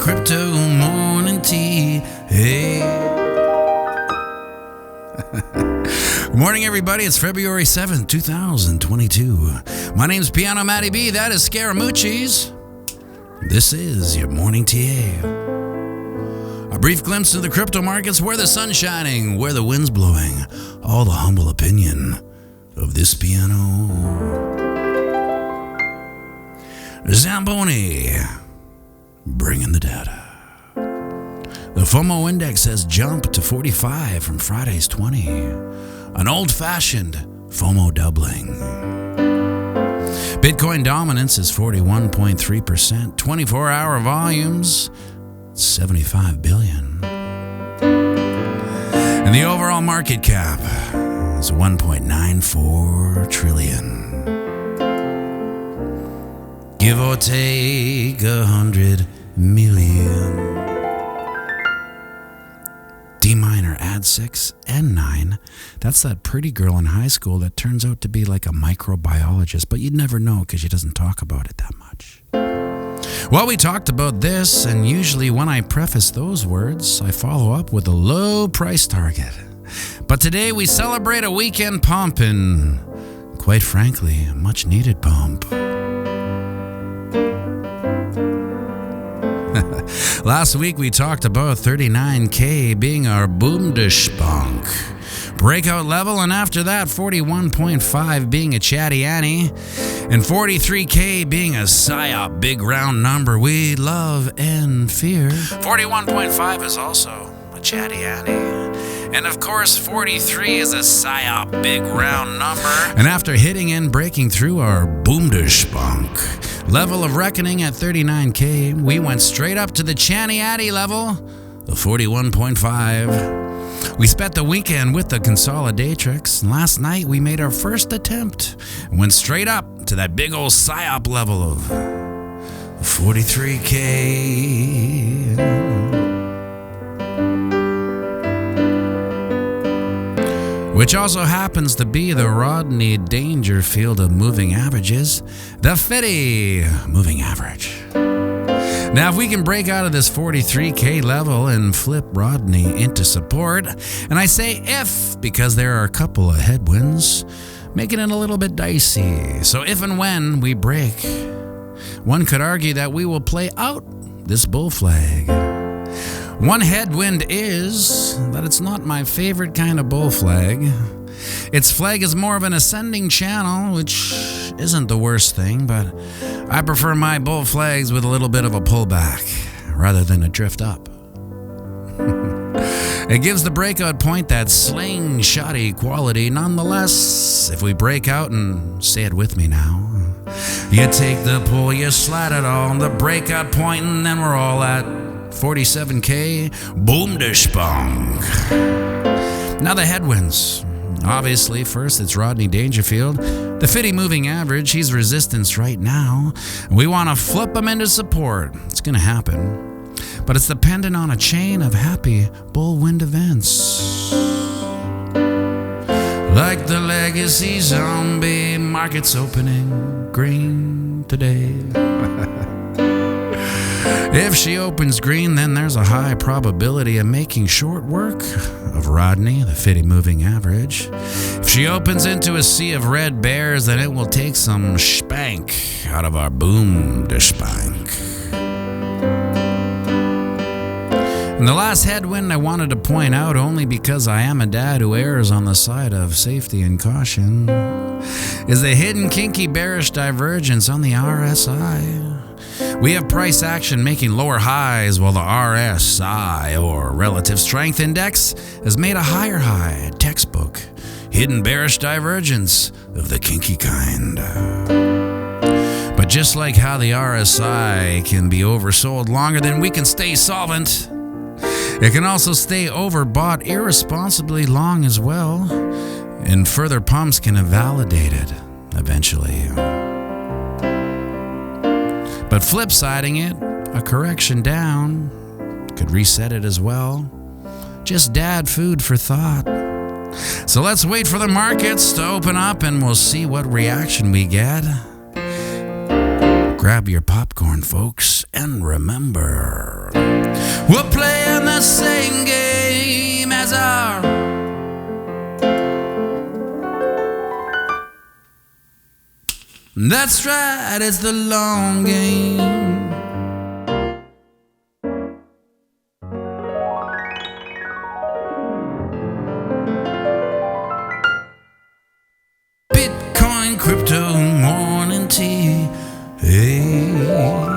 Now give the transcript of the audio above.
crypto morning tea. Hey. Good morning, everybody. It's February 7th, 2022. My name's pianomattyb. That is Scaramoochie's. This is your morning TA. A brief glimpse of the crypto markets, where the sun's shining, where the wind's blowing. All the humble opinion of this piano. Zamboni, bringing the data. The FOMO index has jumped to 45 from Friday's 20. An old-fashioned FOMO doubling. Bitcoin dominance is 41.3%. 24-hour volumes, 75 billion. And the overall market cap is 1.94 trillion. Give or take 100 million. D minor, add 6 and 9. That's that pretty girl in high school that turns out to be like a microbiologist, but you'd never know because she doesn't talk about it that much. Well, we talked about this, and usually when I preface those words, I follow up with a low price target. But today we celebrate a weekend pump, and quite frankly, a much needed pump. Last week we talked about 39K being our boom-de-spunk breakout level, and after that 41.5 being a chatty Annie, and 43K being a psyop big round number we love and fear. 41.5 is also a chatty Annie. And of course, 43 is a psyop big round number. And after hitting and breaking through our boom-de-spunk level of reckoning at 39K, we went straight up to the Channy-Addy level of 41.5. We spent the weekend with the consolidatrix, and last night we made our first attempt and went straight up to that big old psyop level of 43K. Which also happens to be the Rodney Dangerfield of moving averages, the 50 moving average. Now, if we can break out of this 43K level and flip Rodney into support, and I say if because there are a couple of headwinds, making it a little bit dicey. So if and when we break, one could argue that we will play out this bull flag. One headwind is that it's not my favorite kind of bull flag. Its flag is more of an ascending channel, which isn't the worst thing, but I prefer my bull flags with a little bit of a pullback rather than a drift up. It gives the breakout point that slingshotty quality. Nonetheless, if we break out, and say it with me now, you take the pull, you slide it on the breakout point, and then we're all at 47K, boom-de-spunk. Now the headwinds. Obviously, first it's Rodney Dangerfield. The 50 moving average, he's resistance right now. We want to flip him into support. It's going to happen. But it's dependent on a chain of happy bullwind events. Like the legacy zombie, markets opening green today. If she opens green, then there's a high probability of making short work of Rodney, the 50 moving average. If she opens into a sea of red bears, then it will take some spank out of our boom-de-spank. And the last headwind I wanted to point out, only because I am a dad who errs on the side of safety and caution, is the hidden kinky bearish divergence on the RSI. We have price action making lower highs, while the RSI, or Relative Strength Index, has made a higher high. Textbook hidden bearish divergence of the kinky kind. But just like how the RSI can be oversold longer than we can stay solvent, it can also stay overbought irresponsibly long as well, and further pumps can invalidate it eventually. But flip-siding it, a correction down could reset it as well. Just dad food for thought. So let's wait for the markets to open up and we'll see what reaction we get. Grab your popcorn, folks, and remember, we're playing the same game as our That's right, it's the long game. Bitcoin, crypto, morning tea. Hey, whoa.